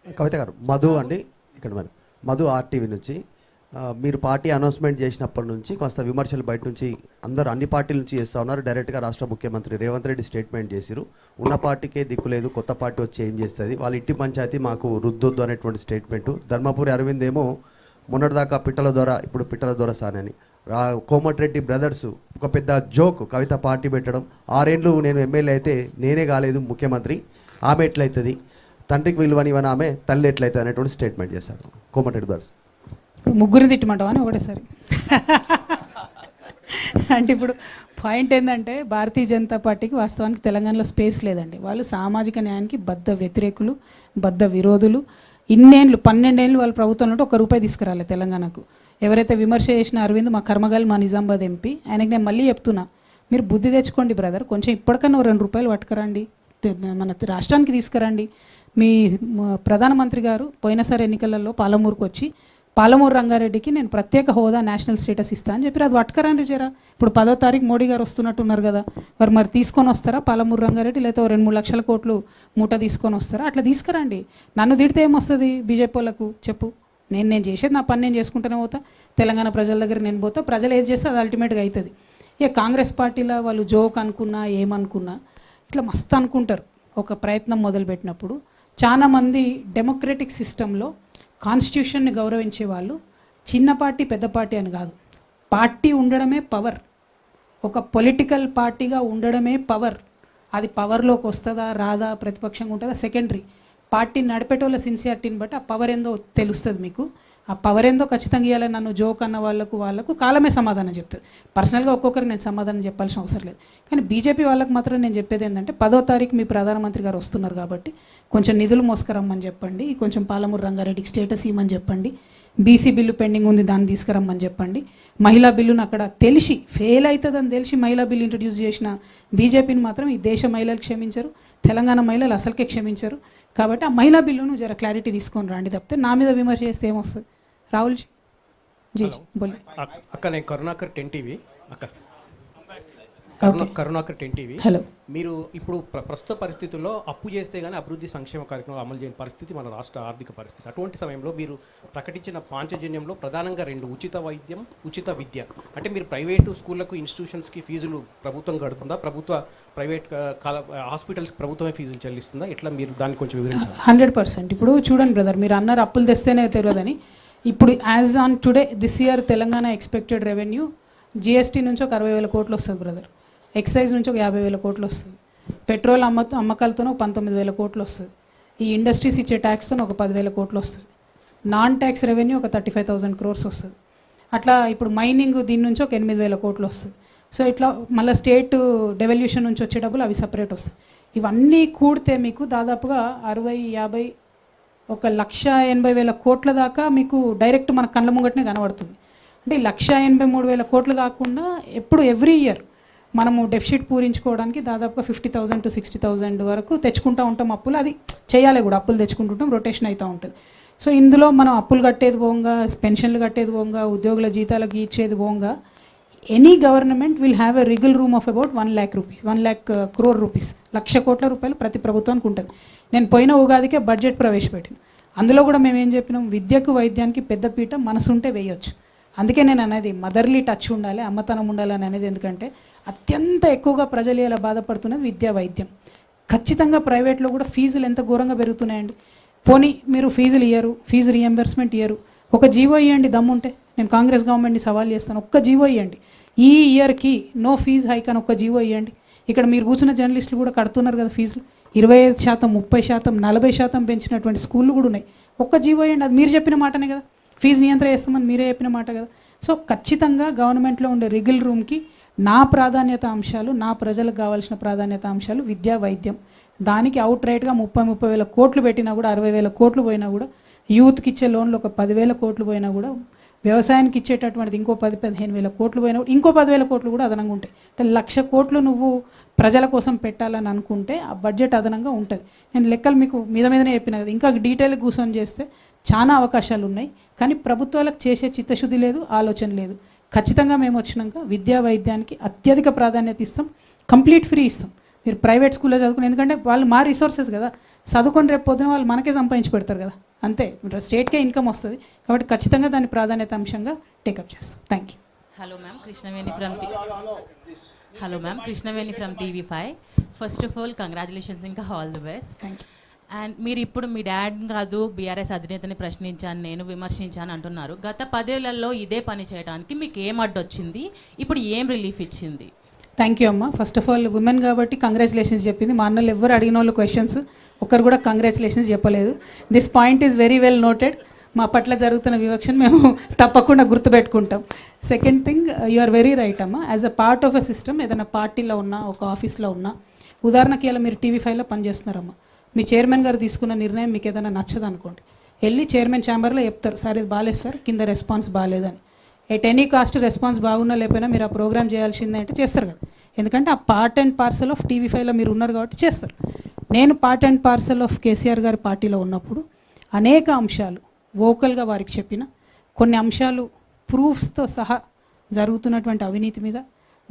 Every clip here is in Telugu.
కవిత గారు, మధు అండి ఇక్కడ మరి మధు ఆర్టీవీ నుంచి. మీరు పార్టీ అనౌన్స్మెంట్ చేసినప్పటి నుంచి కొంత విమర్శలు బయట నుంచి అందరూ అన్ని పార్టీల నుంచి చేస్తూ ఉన్నారు. డైరెక్ట్గా రాష్ట్ర ముఖ్యమంత్రి రేవంత్ రెడ్డి స్టేట్మెంట్ చేసిరు, ఉన్న పార్టీకే దిక్కు లేదు, కొత్త పార్టీ వచ్చి ఏం చేస్తుంది, వాళ్ళ ఇంటి పంచాయతీ మాకు రుద్దొద్దు అనేటువంటి స్టేట్మెంటు. ధర్మపురి అరవింద్ ఏమో మొన్నటిదాకా పిట్టల ద్వారా ఇప్పుడు పిట్టల ద్వారా సానని. కోమటిరెడ్డి బ్రదర్స్ ఒక పెద్ద జోక్, కవిత పార్టీ పెట్టడం, 6 ఏళ్ళు నేను ఎమ్మెల్యే అయితే నేనే కాలేదు ముఖ్యమంత్రి, ఆమె ఎట్లయితుంది, తండ్రికి విలువనివని ఆమె తల్లి ఎట్లయితుంది అనేటువంటి స్టేట్మెంట్ చేశారు కోమటిరెడ్డి బ్రదర్స్. ముగ్గురు తిట్టమంటావా అని ఒకటేసారి అంటే ఇప్పుడు పాయింట్ ఏంటంటే భారతీయ జనతా పార్టీకి వాస్తవానికి తెలంగాణలో స్పేస్ లేదండి. వాళ్ళు సామాజిక న్యాయానికి బద్ధ వ్యతిరేకులు, బద్ధ విరోధులు. 12 ఏళ్ళు వాళ్ళ ప్రభుత్వంలో ఉంటే ₹1 తీసుకురాలి తెలంగాణకు. ఎవరైతే విమర్శ చేసిన అరవింద్ మా కర్మగాలి, మా నిజామాబాద్ ఎంపీ, ఆయనకి నేను మళ్ళీ చెప్తున్నా, మీరు బుద్ధి తెచ్చుకోండి బ్రదర్, కొంచెం ఇప్పటికన్నా ₹2 పట్టుకురండి, మన రాష్ట్రానికి తీసుకురండి. మీ ప్రధానమంత్రి గారు పోయినసారి ఎన్నికలలో పాలమూరుకు వచ్చి పాలమూరు రంగారెడ్డికి నేను ప్రత్యేక హోదా, నేషనల్ స్టేటస్ ఇస్తా అని చెప్పి అది పట్టుకరండి జరా. ఇప్పుడు 10వ తారీఖు మోడీ గారు వస్తున్నట్టున్నారు కదా, మరి తీసుకొని వస్తారా పాలమూరు రంగారెడ్డి, లేకపోతే 2-3 లక్షల కోట్లు మూట తీసుకొని వస్తారా? అట్లా తీసుకురండి. నన్ను తిడితే ఏమొస్తుంది బీజేపీ వాళ్ళకు చెప్పు. నేను చేసేది నా పని నేను చేసుకుంటూనే పోతా, తెలంగాణ ప్రజల దగ్గర నేను పోతా, ప్రజలు ఏది చేస్తే అది అల్టిమేట్గా అవుతుంది. ఇక కాంగ్రెస్ పార్టీలో వాళ్ళు జోక్ అనుకున్నా ఏమనుకున్నా ఇట్లా మస్తు అనుకుంటారు. ఒక ప్రయత్నం మొదలుపెట్టినప్పుడు చాలామంది డెమోక్రటిక్ సిస్టంలో కాన్స్టిట్యూషన్ని గౌరవించే వాళ్ళు చిన్న పార్టీ పెద్ద పార్టీ అని కాదు, పార్టీ ఉండడమే పవర్, ఒక పొలిటికల్ పార్టీగా ఉండడమే పవర్. అది పవర్లోకి వస్తుందా రాదా, ప్రతిపక్షంగా ఉంటుందా సెకండరీ. పార్టీని నడిపేటోళ్ళ సిన్సియారిటీని బట్టి ఆ పవర్ ఏందో తెలుస్తుంది మీకు. ఆ పవర్ ఏందో ఖచ్చితంగా ఇవ్వాలి. నన్ను జోక్ అన్న వాళ్ళకు కాలమే సమాధానం చెప్తుంది. పర్సనల్గా ఒక్కొక్కరికి నేను సమాధానం చెప్పాల్సిన అవసరం లేదు. కానీ బీజేపీ వాళ్ళకి మాత్రం నేను చెప్పేది ఏంటంటే 10వ తారీఖు మీ ప్రధానమంత్రి గారు వస్తున్నారు కాబట్టి కొంచెం నిధులు మోసుకురమ్మని చెప్పండి, కొంచెం పాలమూరు రంగారెడ్డికి స్టేటస్ ఇవ్వమని చెప్పండి, బీసీ బిల్లు పెండింగ్ ఉంది దాన్ని తీసుకురమ్మని చెప్పండి. మహిళా బిల్లును అక్కడ తెలిసి ఫెయిల్ అవుతుందని తెలిసి మహిళా బిల్లు ఇంట్రడ్యూస్ చేసిన బీజేపీని మాత్రం ఈ దేశ మహిళలు క్షమించరు, తెలంగాణ మహిళలు అసలుకే క్షమించరు. కాబట్టి ఆ మహిళా బిల్లును జర క్లారిటీ తీసుకొని రండి తప్పితే నా మీద విమర్శ చేస్తే ఏమొస్తుంది. రాహుల్ జీ జీ బోలి. అక్క నేను కరుణాకర్ 10 టీవీ అక్క కరుణాకర్ 10 టీవీ. హలో. మీరు ఇప్పుడు ప్రస్తుత పరిస్థితుల్లో అప్పు చేస్తే కానీ అభివృద్ధి సంక్షేమ కార్యక్రమాలు అమలు చేయని పరిస్థితి మన రాష్ట్ర ఆర్థిక పరిస్థితి. అటువంటి సమయంలో మీరు ప్రకటించిన పాంచజన్యంలో ప్రధానంగా 2 ఉచిత వైద్యం, ఉచిత విద్య. అంటే మీరు ప్రైవేటు స్కూళ్లకు, ఇన్స్టిట్యూషన్స్కి ఫీజులు ప్రభుత్వం కడుతుందా, ప్రైవేట్ హాస్పిటల్స్కి ప్రభుత్వమే ఫీజులు చెల్లిస్తుందా, ఎట్లా మీరు దాన్ని కొంచెం వివరించాలి. 100%. ఇప్పుడు చూడండి బ్రదర్, మీరు అన్నారు అప్పులు తెస్తేనే తెలియదని. ఇప్పుడు as on today this year Telangana expected revenue GST నుంచి ఒక 60,000 కోట్లు వస్తుంది బ్రదర్, ఎక్సైజ్ నుంచి ఒక 50,000 కోట్లు వస్తుంది, పెట్రోల్ అమ్మకాలతో ఒక 19,000 కోట్లు వస్తుంది, ఈ ఇండస్ట్రీస్ ఇచ్చే ట్యాక్స్తో ఒక 10,000 కోట్లు వస్తుంది, నాన్ ట్యాక్స్ రెవెన్యూ ఒక 35,000 crores వస్తుంది. అట్లా ఇప్పుడు మైనింగ్ దీని నుంచి ఒక 8,000 కోట్లు వస్తుంది. సో ఇట్లా మళ్ళీ స్టేట్ డెవల్యూషన్ నుంచి వచ్చే డబ్బులు అవి సపరేట్ వస్తాయి. ఇవన్నీ కూడితే మీకు దాదాపుగా 60-50 1,80,000 కోట్ల దాకా మీకు డైరెక్ట్ మన కళ్ళ ముంగటనే కనబడుతుంది. అంటే 1,83,000 కోట్లు కాకుండా ఎప్పుడు ఎవ్రీ ఇయర్ మనము డెఫిసిట్ పూరించుకోవడానికి దాదాపుగా 50,000 to 60,000 వరకు తెచ్చుకుంటూ ఉంటాం అప్పులు. అది చేయాలి కూడా, అప్పులు తెచ్చుకుంటుంటాం, రొటేషన్ అవుతూ ఉంటుంది. సో ఇందులో మనం అప్పులు కట్టేది పోగా, పెన్షన్లు కట్టేది పోగా, ఉద్యోగుల జీతాలకు ఇచ్చేది పోగా, any government will have a wiggle room of about 1 lakh rupees, 1 lakh crore rupees, ₹1,00,000 కోట్ల ప్రతి ప్రభుత్వానికి ఉంటుంది. నేను పోయిన ఉగాదికే బడ్జెట్ ప్రవేశపెట్టాను. అందులో కూడా మేము ఏం చెప్పినాం, విద్యకు వైద్యానికి పెద్దపీట మనసుంటే వేయొచ్చు. అందుకే నేను అనేది మదర్లీ టచ్ ఉండాలి, అమ్మతనం ఉండాలని అనేది. ఎందుకంటే అత్యంత ఎక్కువగా ప్రజలు ఇలా బాధపడుతున్నది విద్యా వైద్యం. ఖచ్చితంగా ప్రైవేట్లో కూడా ఫీజులు ఎంత ఘోరంగా పెరుగుతున్నాయండి. పోనీ మీరు ఫీజులు ఇయ్యరు, ఫీజు రియంబర్స్మెంట్ ఇయ్యరు, ఒక జీవో ఇవ్వండి దమ్ముంటే. నేను కాంగ్రెస్ గవర్నమెంట్ని సవాల్ చేస్తాను, ఒక్క జీవో ఇవ్వండి, ఈ ఇయర్కి నో ఫీజు హైక్ అని ఒక్క జీవో ఇవ్వండి. ఇక్కడ మీరు కూర్చున్న జర్నలిస్టులు కూడా కడుతున్నారు కదా ఫీజులు, 25%, 30%, 40% పెంచినటువంటి స్కూళ్ళు కూడా ఉన్నాయి. ఒక్క జీవో ఇవ్వండి, అది మీరు చెప్పిన మాటనే కదా, ఫీజు నియంత్రణ చేస్తామని మీరే చెప్పిన మాట కదా. సో ఖచ్చితంగా గవర్నమెంట్లో ఉండే రిగిల్ రూమ్కి నా ప్రాధాన్యత అంశాలు, నా ప్రజలకు కావాల్సిన ప్రాధాన్యత అంశాలు విద్యా వైద్యం. దానికి అవుట్ రైట్గా 30,000 కోట్లు పెట్టినా కూడా, 60,000 కోట్లు పోయినా కూడా, యూత్కి ఇచ్చే లోన్లు ఒక 10,000 కోట్లు పోయినా కూడా, వ్యవసాయానికి ఇచ్చేటటువంటిది ఇంకో 10-15,000 కోట్లు పోయినా కూడా, ఇంకో 10,000 కోట్లు కూడా అదనంగా ఉంటాయి. అంటే 1,00,000 కోట్లు నువ్వు ప్రజల కోసం పెట్టాలని అనుకుంటే ఆ బడ్జెట్ అదనంగా ఉంటుంది. నేను లెక్కలు మీకు మీదనే చెప్పిన కదా, ఇంకా డీటెయిల్గా కూర్చొని చేస్తే చాలా అవకాశాలు ఉన్నాయి. కానీ ప్రభుత్వాలకు చేసే చిత్తశుద్ధి లేదు, ఆలోచన లేదు. ఖచ్చితంగా మేము వచ్చినాక విద్యా వైద్యానికి అత్యధిక ప్రాధాన్యత ఇస్తాం, కంప్లీట్ ఫ్రీ ఇస్తాం. మీరు ప్రైవేట్ స్కూల్లో చదువుకుని, ఎందుకంటే వాళ్ళు మా రిసోర్సెస్ కదా, చదువుకొని రేపు పొద్దున వాళ్ళు మనకే సంపాదించి పెడతారు కదా, అంతే స్టేట్కే ఇన్కమ్ వస్తుంది. కాబట్టి ఖచ్చితంగా దాన్ని ప్రాధాన్యత అంశంగా టేకప్ చేస్తాం. Thank you. Hello ma'am, Krishnaveni from TV5. First of all, congratulations ఇంకా all the best. Thank you. And మీరు ఇప్పుడు మీ డాడ్ కాదు బీఆర్ఎస్ అధినేతని ప్రశ్నించాను, నేను విమర్శించాను అంటున్నారు. గత 10 ఏళ్లలో ఇదే పని చేయడానికి మీకు ఏం అడ్డొచ్చింది, ఇప్పుడు ఏం రిలీఫ్ ఇచ్చింది? థ్యాంక్ యూ అమ్మ. ఫస్ట్ ఆఫ్ ఆల్ ఉమెన్ కాబట్టి కంగ్రాచులేషన్స్ చెప్పింది. మా అన్నలు ఎవరు అడిగిన వాళ్ళు క్వశ్చన్స్ ఒక్కరు కూడా కంగ్రాచులేషన్స్ చెప్పలేదు. This point is very well noted. మా పట్ల జరుగుతున్న వివక్షను మేము తప్పకుండా గుర్తుపెట్టుకుంటాం. Second thing, you are very right అమ్మ. As a part of a system, ఏదైనా పార్టీలో ఉన్నా, ఒక ఆఫీస్లో ఉన్నా, ఉదాహరణకి ఇలా మీరు TV5లో పనిచేస్తున్నారమ్మా, మీ చైర్మన్ గారు తీసుకున్న నిర్ణయం మీకు ఏదైనా నచ్చదు అనుకోండి, వెళ్ళి చైర్మన్ ఛాంబర్లో చెప్తారు, సార్ ఇది బాగాలేదు సార్, కింద రెస్పాన్స్ బాగాలేదని. ఎట్ ఎనీ కాస్ట్ రెస్పాన్స్ బాగున్నా లేకపోయినా మీరు ఆ ప్రోగ్రామ్ చేయాల్సిందే అంటే చేస్తారు కదా, ఎందుకంటే ఆ పార్ట్ అండ్ పార్సల్ ఆఫ్ TV5లో మీరు ఉన్నారు కాబట్టి చేస్తారు. నేను part and parcel of KCR గారి పార్టీలో ఉన్నప్పుడు అనేక అంశాలు వోకల్గా వారికి చెప్పిన, కొన్ని అంశాలు ప్రూఫ్స్తో సహా జరుగుతున్నటువంటి అవినీతి మీద,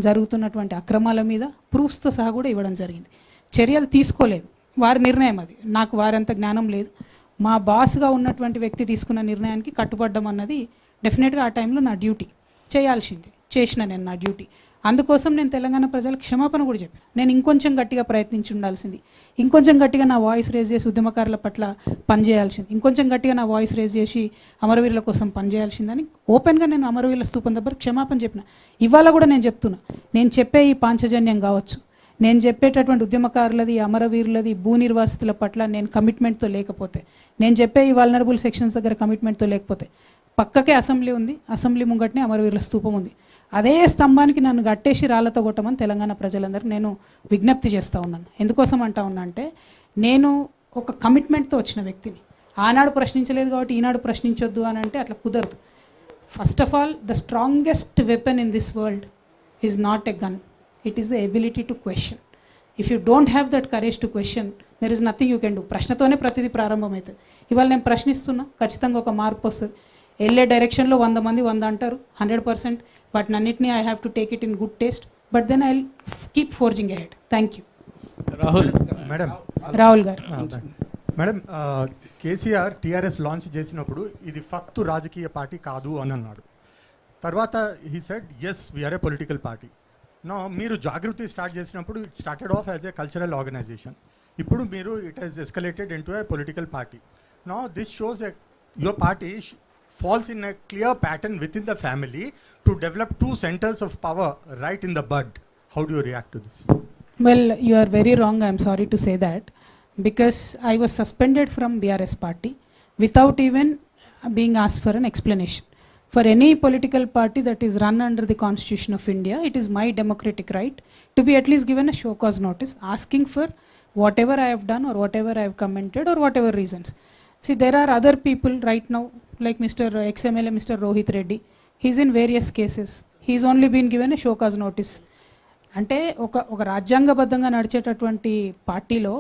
జరుగుతున్నటువంటి అక్రమాల మీద ప్రూఫ్స్తో సహా కూడా ఇవ్వడం జరిగింది. చర్యలు తీసుకోలేదు, వారి నిర్ణయం అది, నాకు వారంత జ్ఞానం లేదు. మా బాస్గా ఉన్నటువంటి వ్యక్తి తీసుకున్న నిర్ణయానికి కట్టుబడ్డం అన్నది డెఫినెట్గా ఆ టైంలో నా డ్యూటీ, చేయాల్సిందే, చేసిన నేను నా డ్యూటీ. అందుకోసం నేను తెలంగాణ ప్రజలకు క్షమాపణ కూడా చెప్పాను. నేను ఇంకొంచెం గట్టిగా ప్రయత్నించి ఉండాల్సింది, ఇంకొంచెం గట్టిగా నా వాయిస్ రేజ్ చేసి ఉద్యమకారుల పట్ల పనిచేయాల్సింది, ఇంకొంచెం గట్టిగా నా వాయిస్ రేజ్ చేసి అమరవీరుల కోసం పనిచేయాల్సిందని ఓపెన్గా నేను అమరవీరుల స్తూపం దగ్గర క్షమాపణ చెప్పిన. ఇవాళ కూడా నేను చెప్తున్నా, నేను చెప్పే ఈ పాంచజన్యం కావచ్చు, నేను చెప్పేటటువంటి ఉద్యమకారులది, అమరవీరులది, భూ నిర్వాసితుల పట్ల నేను కమిట్మెంట్తో లేకపోతే, నేను చెప్పే ఈ వల్నరబుల్ సెక్షన్స్ దగ్గర కమిట్మెంట్తో లేకపోతే, పక్కకే అసెంబ్లీ ఉంది, అసెంబ్లీ ముంగట్నే అమరవీరుల స్తూపం ఉంది, అదే స్తంభానికి నన్ను గట్టేసి రాళ్లతో కొట్టమని తెలంగాణ ప్రజలందరికీ నేను విజ్ఞప్తి చేస్తూ ఉన్నాను. ఎందుకోసం అంటా ఉన్నా అంటే, నేను ఒక కమిట్మెంట్తో వచ్చిన వ్యక్తిని. ఆనాడు ప్రశ్నించలేదు కాబట్టి ఈనాడు ప్రశ్నించొద్దు అని అంటే అట్లా కుదరదు. First of all, the strongest weapon in this world is not a gun, it is the ability to question. If you don't have that courage to question, there is nothing you can do. ప్రశ్నతోనే ప్రతిదీ ప్రారంభమవుతుంది. ఇవాళ నేను ప్రశ్నిస్తున్నా, ఖచ్చితంగా ఒక మార్పు వస్తుంది. వెళ్ళే డైరెక్షన్లో 100 మంది 100 అంటారు, 100%. వాటిని అన్నింటినీ I have to take it in good taste, but then I will keep forging ahead. Thank you. Rahul గారు. మేడం, కేసీఆర్ టీఆర్ఎస్ లాంచ్ చేసినప్పుడు ఇది ఫక్తు రాజకీయ పార్టీ కాదు అని అన్నాడు. తర్వాత he said yes we're a political party. No, మీరు జాగృతి స్టార్ట్ చేసినప్పుడు it started off as a cultural organisation. ఇప్పుడు మీరు it has escalated into a political party. No, this shows your party falls in a clear pattern within the family to develop 2 centers of power right in the bud. How do you react to this? Well, you are very wrong. I am sorry to say that, because I was suspended from BRS party without even being asked for an explanation. For any political party that is run under the Constitution of India, it is my democratic right to be at least given a show cause notice asking for whatever I have done or whatever I have commented or whatever reasons. See, there are other people right now, like Mr. XMLA, Mr. Rohit Reddy. He's in various cases. He's only been given a show cause notice. అంటే ఒక రాజ్యాంగబద్ధంగా నడిచేటటువంటి పార్టీలో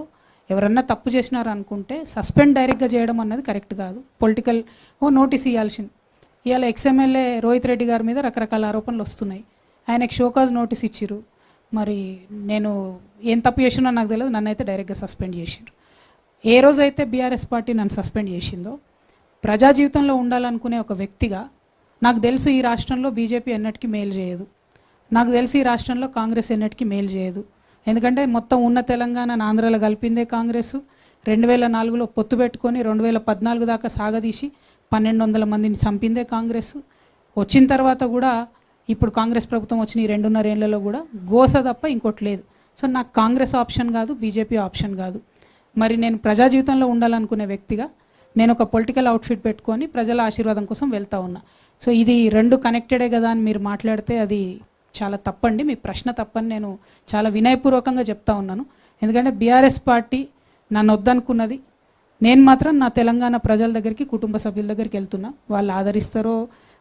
ఎవరన్నా తప్పు చేసినారు అనుకుంటే సస్పెండ్ డైరెక్ట్గా చేయడం అన్నది కరెక్ట్ కాదు. పొలిటికల్ నోటీస్ ఇవ్వాల్సింది. ఇవాళ XMLA రోహిత్ రెడ్డి గారి మీద రకరకాల ఆరోపణలు వస్తున్నాయి. ఆయనకు షో కాజ్ నోటీస్ ఇచ్చిర్రు. మరి నేను ఏం తప్పు చేసినా నాకు తెలియదు, నన్ను అయితే డైరెక్ట్గా సస్పెండ్ చేసిండ్రు. ఏ రోజైతే బీఆర్ఎస్ పార్టీ నన్ను సస్పెండ్ చేసిందో, ప్రజా జీవితంలో ఉండాలనుకునే ఒక వ్యక్తిగా నాకు తెలుసు ఈ రాష్ట్రంలో బీజేపీ ఎన్నటికీ మేలు చేయదు, నాకు తెలిసి ఈ రాష్ట్రంలో కాంగ్రెస్ ఎన్నటికీ మేలు చేయదు. ఎందుకంటే మొత్తం ఉన్న తెలంగాణను ఆంధ్రాలో కలిపిందే కాంగ్రెస్. 2004లో పొత్తు పెట్టుకొని 2014 దాకా సాగదీసి 1200 మందిని చంపిందే కాంగ్రెస్. వచ్చిన తర్వాత కూడా ఇప్పుడు కాంగ్రెస్ ప్రభుత్వం వచ్చిన ఈ 2.5 ఏళ్లలో కూడా గోస తప్ప ఇంకోటి లేదు. సో నాకు కాంగ్రెస్ ఆప్షన్ కాదు, బీజేపీ ఆప్షన్ కాదు. మరి నేను ప్రజా జీవితంలో ఉండాలనుకునే వ్యక్తిగా నేను ఒక పొలిటికల్ అవుట్ఫిట్ పెట్టుకొని ప్రజల ఆశీర్వాదం కోసం వెళ్తా ఉన్నా. సో ఇది 2 కనెక్టెడే కదా అని మీరు మాట్లాడితే అది చాలా తప్పండి. మీ ప్రశ్న తప్పని నేను చాలా వినయపూర్వకంగా చెప్తా ఉన్నాను. ఎందుకంటే బీఆర్ఎస్ పార్టీ నన్ను వద్దనుకున్నది, నేను మాత్రం నా తెలంగాణ ప్రజల దగ్గరికి, కుటుంబ సభ్యుల దగ్గరికి వెళ్తున్నా. వాళ్ళు ఆదరిస్తారో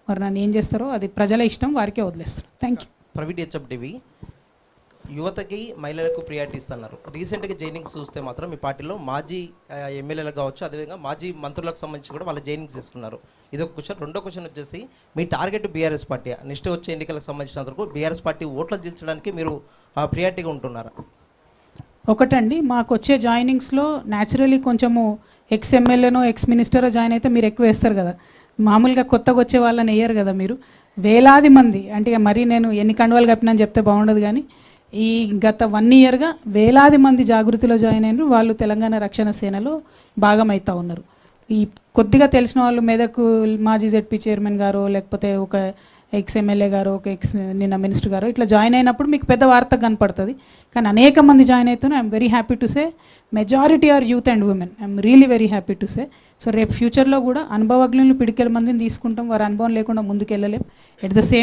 మరి నన్ను ఏం చేస్తారో అది ప్రజల ఇష్టం, వారికే వదిలేస్తాను. Thank you. ప్రైవేట్ హెచ్ఎఫ్డివి యువతకి మహిళలకు ప్రియారిటీ ఇస్తున్నారు. రీసెంట్గా జైనింగ్స్ చూస్తే మాత్రం మీ పార్టీలో మాజీ ఎమ్మెల్యేలకు కావచ్చు, అదేవిధంగా మాజీ మంత్రులకు సంబంధించి కూడా వాళ్ళ జైనింగ్స్ తీసుకున్నారు. ఇది ఒక క్వశ్చన్. రెండో క్వశ్చన్ వచ్చేసి, మీ టార్గెట్ బీఆర్ఎస్ పార్టీ నెక్స్ట్ వచ్చే ఎన్నికలకు సంబంధించినంత వరకు బీఆర్ఎస్ పార్టీ ఓట్లు గెలిచడానికి మీరు ప్రియారిటీగా ఉంటున్నారా? ఒకటండి, మాకు వచ్చే జాయినింగ్స్లో న్యాచురలీ కొంచెము ఎక్స్ ఎమ్మెల్యేనో ఎక్స్ మినిస్టరో జాయిన్ అయితే మీరు ఎక్కువ వేస్తారు కదా, మామూలుగా కొత్తగా వచ్చే వాళ్ళని వేయరు కదా మీరు. వేలాది మంది అంటే మరీ నేను ఎన్ని కండువాలు కప్పినా అని చెప్తే బాగుండదు, కానీ ఈ గత 1 ఇయర్గా వేలాది మంది జాగృతిలో జాయిన్ అయినారు. వాళ్ళు తెలంగాణ రక్షణ సేనలో భాగమవుతూ ఉన్నారు. ఈ కొద్దిగా తెలిసిన వాళ్ళు మెదక్ మాజీ జెడ్పీ చైర్మన్ గారు, లేకపోతే ఒక ఎక్స్ ఎమ్మెల్యే గారు, ఒక ఎక్స్ నిన్న మినిస్టర్ గారు ఇట్లా జాయిన్ అయినప్పుడు మీకు పెద్ద వార్త కనపడుతుంది. కానీ అనేక మంది జాయిన్ అవుతున్నారు. I'm very happy to say majority are youth and women. I'm really very happy to say. So రేపు ఫ్యూచర్లో కూడా అనుభవజ్ఞులను పిడికెల మందిని తీసుకుంటాం. వారి అనుభవం లేకుండా ముందుకు వెళ్ళలేం. At the same